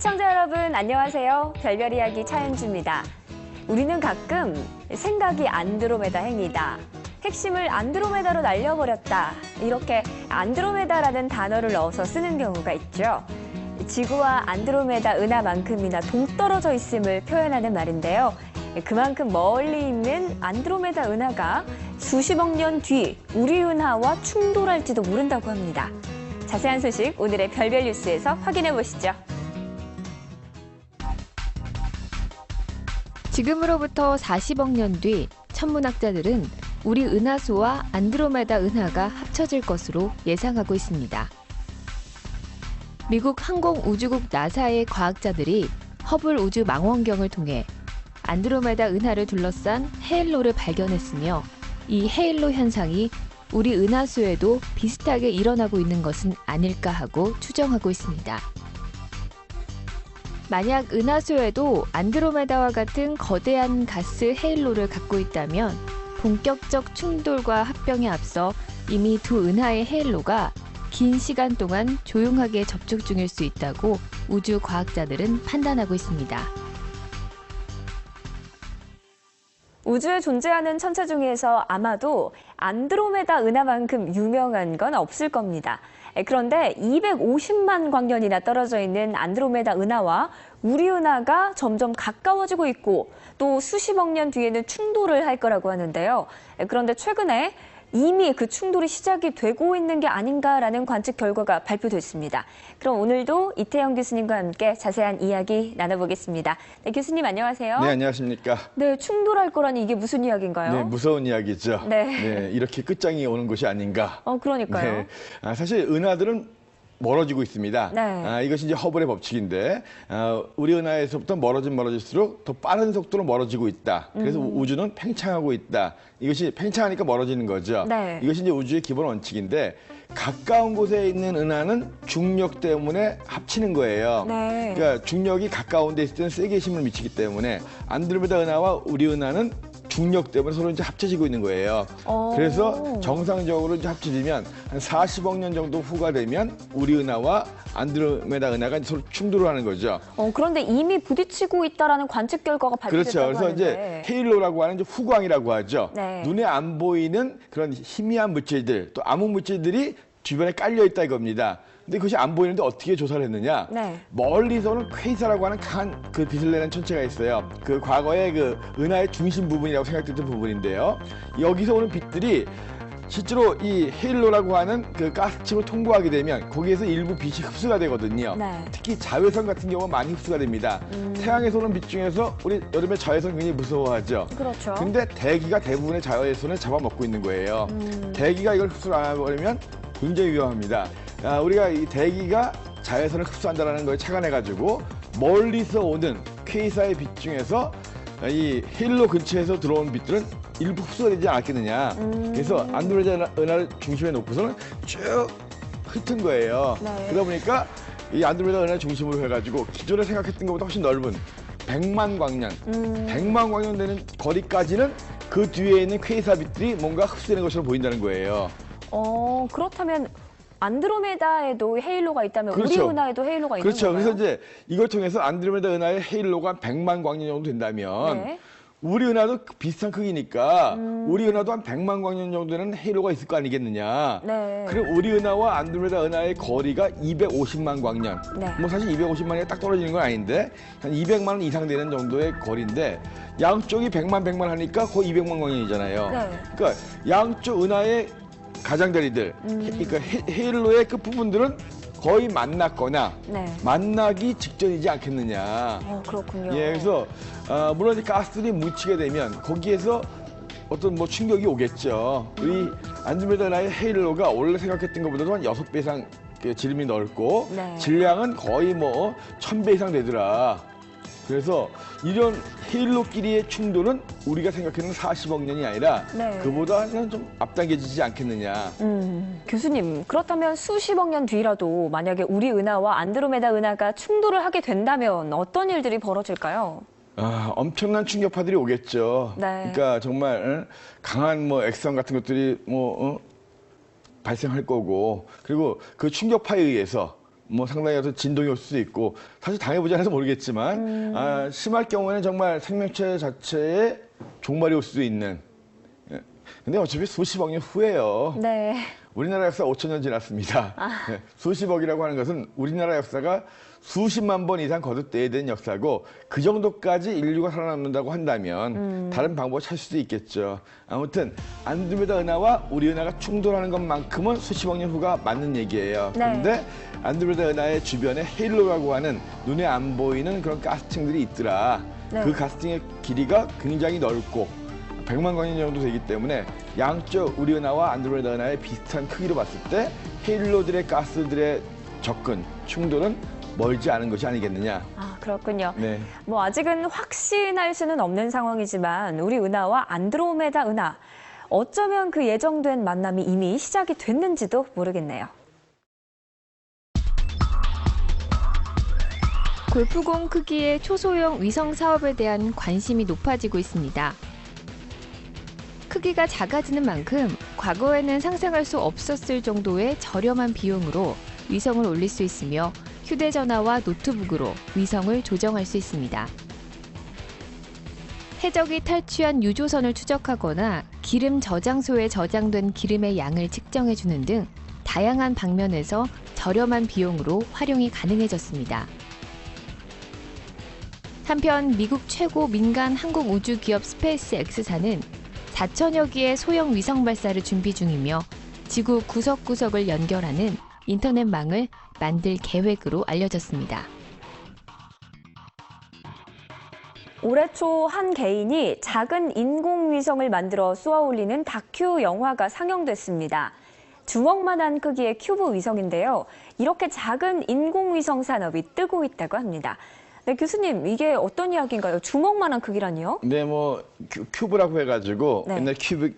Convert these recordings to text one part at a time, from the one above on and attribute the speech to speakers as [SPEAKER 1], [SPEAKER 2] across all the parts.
[SPEAKER 1] 시청자 여러분 안녕하세요. 별별 이야기 차현주입니다. 우리는 가끔 생각이 안드로메다 행이다. 핵심을 안드로메다로 날려버렸다. 이렇게 안드로메다라는 단어를 넣어서 쓰는 경우가 있죠. 지구와 안드로메다 은하만큼이나 동떨어져 있음을 표현하는 말인데요. 그만큼 멀리 있는 안드로메다 은하가 수십억 년 뒤 우리 은하와 충돌할지도 모른다고 합니다. 자세한 소식 오늘의 별별 뉴스에서 확인해 보시죠.
[SPEAKER 2] 지금으로부터 40억 년 뒤 천문학자들은 우리 은하수와 안드로메다 은하가 합쳐질 것으로 예상하고 있습니다. 미국 항공우주국 나사의 과학자들이 허블 우주 망원경을 통해 안드로메다 은하를 둘러싼 헤일로를 발견했으며 이 헤일로 현상이 우리 은하수에도 비슷하게 일어나고 있는 것은 아닐까 하고 추정하고 있습니다. 만약 은하수에도 안드로메다와 같은 거대한 가스 헤일로를 갖고 있다면 본격적 충돌과 합병에 앞서 이미 두 은하의 헤일로가 긴 시간 동안 조용하게 접촉 중일 수 있다고 우주 과학자들은 판단하고 있습니다.
[SPEAKER 1] 우주에 존재하는 천체 중에서 아마도 안드로메다 은하만큼 유명한 건 없을 겁니다. 그런데 250만 광년이나 떨어져 있는 안드로메다 은하와 우리 은하가 점점 가까워지고 있고 또 수십억 년 뒤에는 충돌을 할 거라고 하는데요. 그런데 최근에 이미 그 충돌이 시작이 되고 있는 게 아닌가라는 관측 결과가 발표됐습니다. 그럼 오늘도 이태영 교수님과 함께 자세한 이야기 나눠보겠습니다. 네, 교수님 안녕하세요.
[SPEAKER 3] 네, 안녕하십니까.
[SPEAKER 1] 네, 충돌할 거라니 이게 무슨 이야기인가요?
[SPEAKER 3] 네, 무서운 이야기죠.
[SPEAKER 1] 네.
[SPEAKER 3] 이렇게 끝장이 오는 것이 아닌가.
[SPEAKER 1] 그러니까요.
[SPEAKER 3] 네, 사실 은하들은 멀어지고 있습니다.
[SPEAKER 1] 네.
[SPEAKER 3] 이것이 이제 허블의 법칙인데 우리 은하에서부터 멀어질수록 더 빠른 속도로 멀어지고 있다. 그래서 우주는 팽창하고 있다. 이것이 팽창하니까 멀어지는 거죠.
[SPEAKER 1] 네.
[SPEAKER 3] 이것이 이제 우주의 기본 원칙인데 가까운 곳에 있는 은하는 중력 때문에 합치는 거예요.
[SPEAKER 1] 네.
[SPEAKER 3] 그러니까 중력이 가까운 데 있을 때는 세게 힘을 미치기 때문에 안드로메다 은하와 우리 은하는 중력 때문에 서로 이제 합쳐지고 있는 거예요. 그래서 정상적으로 이제 합쳐지면 한 40억 년 정도 후가 되면 우리 은하와 안드로메다 은하가 서로 충돌을 하는 거죠.
[SPEAKER 1] 그런데 이미 부딪히고 있다라는 관측 결과가 발표됐다고
[SPEAKER 3] 그렇죠. 그래서
[SPEAKER 1] 하는데.
[SPEAKER 3] 이제 헤일로라고 하는 이제 후광이라고 하죠.
[SPEAKER 1] 네.
[SPEAKER 3] 눈에 안 보이는 그런 희미한 물질들, 또 암흑 물질들이 주변에 깔려 있다 이겁니다. 근데 그것이 안 보이는데 어떻게 조사를 했느냐?
[SPEAKER 1] 네.
[SPEAKER 3] 멀리서는 퀘이사라고 하는 강한 그 빛을 내는 천체가 있어요. 그 과거의 그 은하의 중심 부분이라고 생각됐던 부분인데요. 여기서 오는 빛들이 실제로 이 헤일로라고 하는 그 가스층을 통과하게 되면 거기에서 일부 빛이 흡수가 되거든요.
[SPEAKER 1] 네.
[SPEAKER 3] 특히 자외선 같은 경우가 많이 흡수가 됩니다. 태양에서 오는 빛 중에서 우리 여름에 자외선 굉장히 무서워하죠.
[SPEAKER 1] 그렇죠.
[SPEAKER 3] 근데 대기가 대부분의 자외선을 잡아먹고 있는 거예요. 대기가 이걸 흡수를 안 해버리면 굉장히 위험합니다. 우리가 이 대기가 자외선을 흡수한다는 걸 착안해가지고 멀리서 오는 퀘이사의 빛 중에서 이 헤일로 근처에서 들어온 빛들은 일부 흡수가 되지 않았겠느냐. 그래서 안드로메다 은하를 중심에 놓고서는 쭉 흩은 거예요.
[SPEAKER 1] 네.
[SPEAKER 3] 그러다 보니까 이 안드로메다 은하를 중심으로 해가지고 기존에 생각했던 것보다 훨씬 넓은 100만 광년, 100만 광년 되는 거리까지는 그 뒤에 있는 퀘이사 빛들이 뭔가 흡수되는 것처럼 보인다는 거예요.
[SPEAKER 1] 그렇다면 안드로메다에도 헤일로가 있다면
[SPEAKER 3] 그렇죠.
[SPEAKER 1] 우리 은하에도 헤일로가 있는
[SPEAKER 3] 그렇죠.
[SPEAKER 1] 건가요?
[SPEAKER 3] 그래서 이제 이걸 통해서 안드로메다 은하의 헤일로가 100만 광년 정도 된다면
[SPEAKER 1] 네.
[SPEAKER 3] 우리 은하도 비슷한 크기니까 우리 은하도 한 100만 광년 정도 되는 헤일로가 있을 거 아니겠느냐.
[SPEAKER 1] 네.
[SPEAKER 3] 그럼 우리 은하와 안드로메다 은하의 거리가 250만 광년.
[SPEAKER 1] 네.
[SPEAKER 3] 뭐 사실 250만이 딱 떨어지는 건 아닌데 한 200만 원 이상 되는 정도의 거리인데 양쪽이 100만 하니까 거의 200만 광년이잖아요.
[SPEAKER 1] 네.
[SPEAKER 3] 그러니까 양쪽 은하의 가장자리들, 그러니까 헤일로의 끝부분들은 거의 만났거나
[SPEAKER 1] 네.
[SPEAKER 3] 만나기 직전이지 않겠느냐.
[SPEAKER 1] 그렇군요.
[SPEAKER 3] 예, 그래서 물론 이제 가스들이 묻히게 되면 거기에서 어떤 뭐 충격이 오겠죠. 이 안드로메다 은하의 헤일로가 원래 생각했던 것보다도 한 6배 이상 지름이 넓고
[SPEAKER 1] 네.
[SPEAKER 3] 질량은 거의 뭐 1000배 이상 되더라. 그래서 이런 헤일로끼리의 충돌은 우리가 생각하는 40억 년이 아니라
[SPEAKER 1] 네.
[SPEAKER 3] 그보다는 좀 앞당겨지지 않겠느냐.
[SPEAKER 1] 교수님, 그렇다면 수십억 년 뒤라도 만약에 우리 은하와 안드로메다 은하가 충돌을 하게 된다면 어떤 일들이 벌어질까요?
[SPEAKER 3] 엄청난 충격파들이 오겠죠.
[SPEAKER 1] 네.
[SPEAKER 3] 그러니까 정말 강한 뭐 액성 같은 것들이 발생할 거고, 그리고 그 충격파에 의해서 뭐 상당히 어떤 진동이 올 수도 있고 사실 당해보지 않아서 모르겠지만 심할 경우에는 정말 생명체 자체에 종말이 올 수도 있는. 예. 근데 어차피 수십억 년 후에요.
[SPEAKER 1] 네.
[SPEAKER 3] 우리나라 역사 5,000년 지났습니다. 예. 수십억이라고 하는 것은 우리나라 역사가 수십만 번 이상 거듭돼야 되는 역사고 그 정도까지 인류가 살아남는다고 한다면 다른 방법을 찾을 수도 있겠죠. 아무튼 안드로메다 은하와 우리 은하가 충돌하는 것만큼은 수십억 년 후가 맞는 얘기예요.
[SPEAKER 1] 네.
[SPEAKER 3] 그런데 안드로메다 은하의 주변에 헤일로라고 하는 눈에 안 보이는 그런 가스층들이 있더라.
[SPEAKER 1] 네.
[SPEAKER 3] 그 가스층의 길이가 굉장히 넓고 100만 광년 정도 되기 때문에 양쪽 우리 은하와 안드로메다 은하의 비슷한 크기로 봤을 때 헤일로들의 가스들의 접근, 충돌은 멀지 않은 것이 아니겠느냐.
[SPEAKER 1] 아, 그렇군요.
[SPEAKER 3] 네.
[SPEAKER 1] 뭐 아직은 확신할 수는 없는 상황이지만 우리 은하와 안드로메다 은하, 어쩌면 그 예정된 만남이 이미 시작이 됐는지도 모르겠네요.
[SPEAKER 2] 골프공 크기의 초소형 위성 사업에 대한 관심이 높아지고 있습니다. 크기가 작아지는 만큼 과거에는 상상할 수 없었을 정도의 저렴한 비용으로 위성을 올릴 수 있으며 휴대전화와 노트북으로 위성을 조정할 수 있습니다. 해적이 탈취한 유조선을 추적하거나 기름 저장소에 저장된 기름의 양을 측정해주는 등 다양한 방면에서 저렴한 비용으로 활용이 가능해졌습니다. 한편 미국 최고 민간 항공우주 기업 스페이스 X사는 4천여 개의 소형 위성 발사를 준비 중이며 지구 구석구석을 연결하는 인터넷망을 만들 계획으로 알려졌습니다.
[SPEAKER 1] 올해 초 한 개인이 작은 인공위성을 만들어 쏘아 올리는 다큐 영화가 상영됐습니다. 주먹만한 크기의 큐브 위성인데요. 이렇게 작은 인공위성 산업이 뜨고 있다고 합니다. 네, 교수님, 이게 어떤 이야기인가요? 주먹만한 크기라니요?
[SPEAKER 3] 네, 뭐 큐브라고 해가지고
[SPEAKER 1] 네.
[SPEAKER 3] 옛날 큐브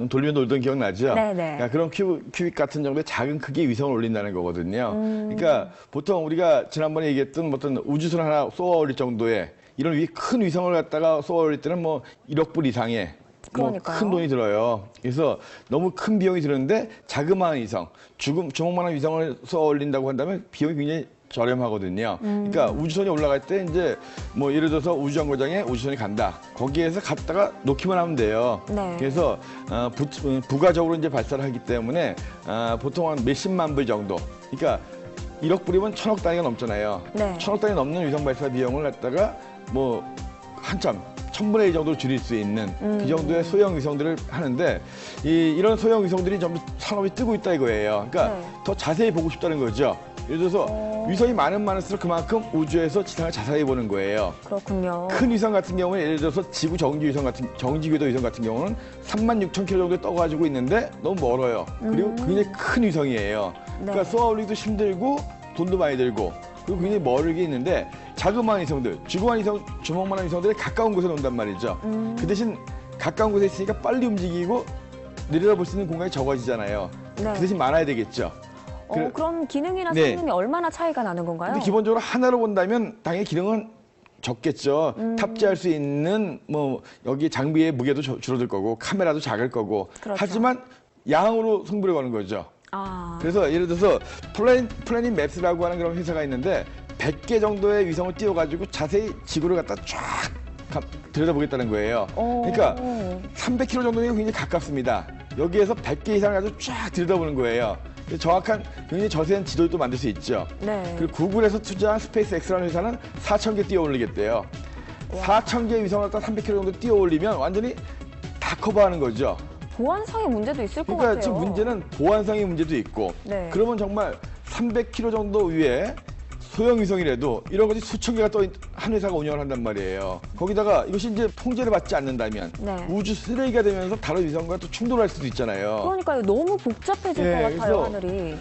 [SPEAKER 3] 돌리면 놀던 기억나죠?
[SPEAKER 1] 네네.
[SPEAKER 3] 그러니까 그런 큐빅 같은 정도의 작은 크기의 위성을 올린다는 거거든요. 그러니까 보통 우리가 지난번에 얘기했던 어떤 우주선 하나 쏘아 올릴 정도의 이런 큰 위성을 갖다가 쏘아 올릴 때는 뭐 1억 불 이상의 뭐
[SPEAKER 1] 그러니까요.
[SPEAKER 3] 큰 돈이 들어요. 그래서 너무 큰 비용이 드는데 자그마한 위성, 주먹만한 위성을 쏘아 올린다고 한다면 비용이 굉장히 저렴하거든요. 그러니까 우주선이 올라갈 때 이제 뭐 예를 들어서 우주정거장에 우주선이 간다. 거기에서 갔다가 놓기만 하면 돼요.
[SPEAKER 1] 네.
[SPEAKER 3] 그래서 부가적으로 이제 발사를 하기 때문에 보통 한 몇십만 불 정도. 그러니까 1억 불이면 1,000억 단위가 넘잖아요.
[SPEAKER 1] 네.
[SPEAKER 3] 1,000억 단위 넘는 위성 발사 비용을 갖다가 뭐 한참 1000분의 1 정도로 줄일 수 있는 그 정도의 소형 위성들을 하는데 이런 소형 위성들이 전부 산업이 뜨고 있다 이거예요. 그러니까
[SPEAKER 1] 네.
[SPEAKER 3] 더 자세히 보고 싶다는 거죠. 예를 들어서 위성이 많을수록 그만큼 우주에서 지상을 자세히 보는 거예요.
[SPEAKER 1] 그렇군요.
[SPEAKER 3] 큰 위성 같은 경우는 예를 들어서 지구 정지궤도 위성 같은 경우는 36,000km 정도에 떠가지고 있는데 너무 멀어요. 그리고 굉장히 큰 위성이에요. 그러니까
[SPEAKER 1] 네.
[SPEAKER 3] 쏘아 올리기도 힘들고 돈도 많이 들고 그리고 굉장히 멀게 있는데 자그마한 위성들, 주먹만한 위성들이 가까운 곳에 논단 말이죠. 그 대신 가까운 곳에 있으니까 빨리 움직이고 내려다볼 수 있는 공간이 적어지잖아요.
[SPEAKER 1] 네.
[SPEAKER 3] 그 대신 많아야 되겠죠.
[SPEAKER 1] 그럼 기능이나
[SPEAKER 3] 네.
[SPEAKER 1] 성능이 얼마나 차이가 나는 건가요?
[SPEAKER 3] 근데 기본적으로 하나로 본다면 당연히 기능은 적겠죠. 탑재할 수 있는 뭐 여기 장비의 무게도 줄어들 거고 카메라도 작을 거고.
[SPEAKER 1] 그렇죠.
[SPEAKER 3] 하지만 양으로 승부를 거는 거죠.
[SPEAKER 1] 아,
[SPEAKER 3] 그래서 예를 들어서 플래닛 맵스라고 하는 그런 회사가 있는데 100개 정도의 위성을 띄워가지고 자세히 지구를 갖다 쫙 들여다보겠다는 거예요. 그러니까 300km 정도면 굉장히 가깝습니다. 여기에서 100개 이상을 가지고 쫙 들여다보는 거예요. 정확한 굉장히 저세한 지도도 만들 수 있죠.
[SPEAKER 1] 네.
[SPEAKER 3] 그리고 구글에서 투자한 스페이스 X라는 회사는 4,000개 띄워 올리겠대요. 4,000개의 위성을 갖다 300km 정도 띄워 올리면 완전히 다 커버하는 거죠.
[SPEAKER 1] 보안상의 문제도 있을 것
[SPEAKER 3] 그러니까
[SPEAKER 1] 같아요.
[SPEAKER 3] 지금 문제는 보안상의 문제도 있고
[SPEAKER 1] 네.
[SPEAKER 3] 그러면 정말 300km 정도 위에 소형 위성이라도 이런 것이 수천 개가 또 한 회사가 운영을 한단 말이에요. 거기다가 이것이 이제 통제를 받지 않는다면
[SPEAKER 1] 네.
[SPEAKER 3] 우주 쓰레기가 되면서 다른 위성과 또 충돌할 수도 있잖아요.
[SPEAKER 1] 그러니까요. 너무 복잡해질
[SPEAKER 3] 예,
[SPEAKER 1] 것 같아요,
[SPEAKER 3] 그래서
[SPEAKER 1] 하늘이.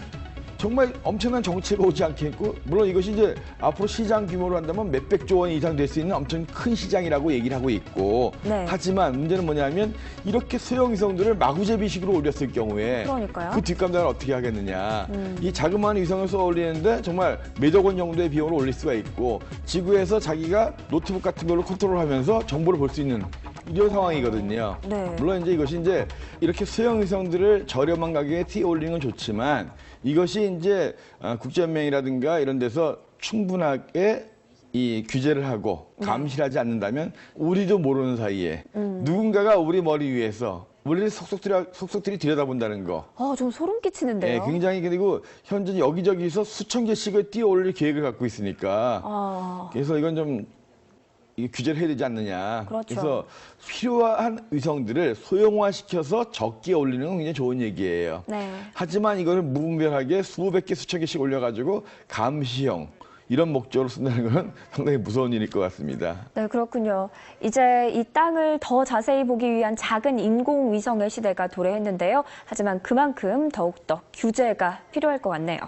[SPEAKER 3] 정말 엄청난 정체가 오지 않겠고 물론 이것이 이제 앞으로 시장 규모로 한다면 몇백조 원 이상 될 수 있는 엄청 큰 시장이라고 얘기를 하고 있고
[SPEAKER 1] 네.
[SPEAKER 3] 하지만 문제는 뭐냐면 이렇게 소형 위성들을 마구제비식으로 올렸을 경우에
[SPEAKER 1] 그러니까요.
[SPEAKER 3] 그 뒷감당을 어떻게 하겠느냐. 이 자그마한 위성을 쏘아 올리는데 정말 몇억 원 정도의 비용을 올릴 수가 있고 지구에서 자기가 노트북 같은 걸로 컨트롤하면서 정보를 볼 수 있는 이런 상황이거든요.
[SPEAKER 1] 네.
[SPEAKER 3] 물론 이제 이것이 이제 이렇게 소형 위성들을 저렴한 가격에 띄어 올리는 건 좋지만 이것이 이제 국제연맹이라든가 이런 데서 충분하게 이 규제를 하고 감시를 하지 않는다면 우리도 모르는 사이에 누군가가 우리 머리 위에서 우리를 속속들이 들여다본다는 거.
[SPEAKER 1] 좀 소름 끼치는데요.
[SPEAKER 3] 네, 굉장히 그리고 현재 여기저기서 수천 개씩을 띄어 올릴 계획을 갖고 있으니까 그래서 이건 좀 규제를 해야 되지 않느냐.
[SPEAKER 1] 그렇죠.
[SPEAKER 3] 그래서 필요한 위성들을 소형화시켜서 적게 올리는 건 굉장히 좋은 얘기예요.
[SPEAKER 1] 네.
[SPEAKER 3] 하지만 이거를 무분별하게 수백 개, 수천 개씩 올려가지고 감시형 이런 목적으로 쓴다는 건 상당히 무서운 일일 것 같습니다.
[SPEAKER 1] 네, 그렇군요. 이제 이 땅을 더 자세히 보기 위한 작은 인공위성의 시대가 도래했는데요. 하지만 그만큼 더욱더 규제가 필요할 것 같네요.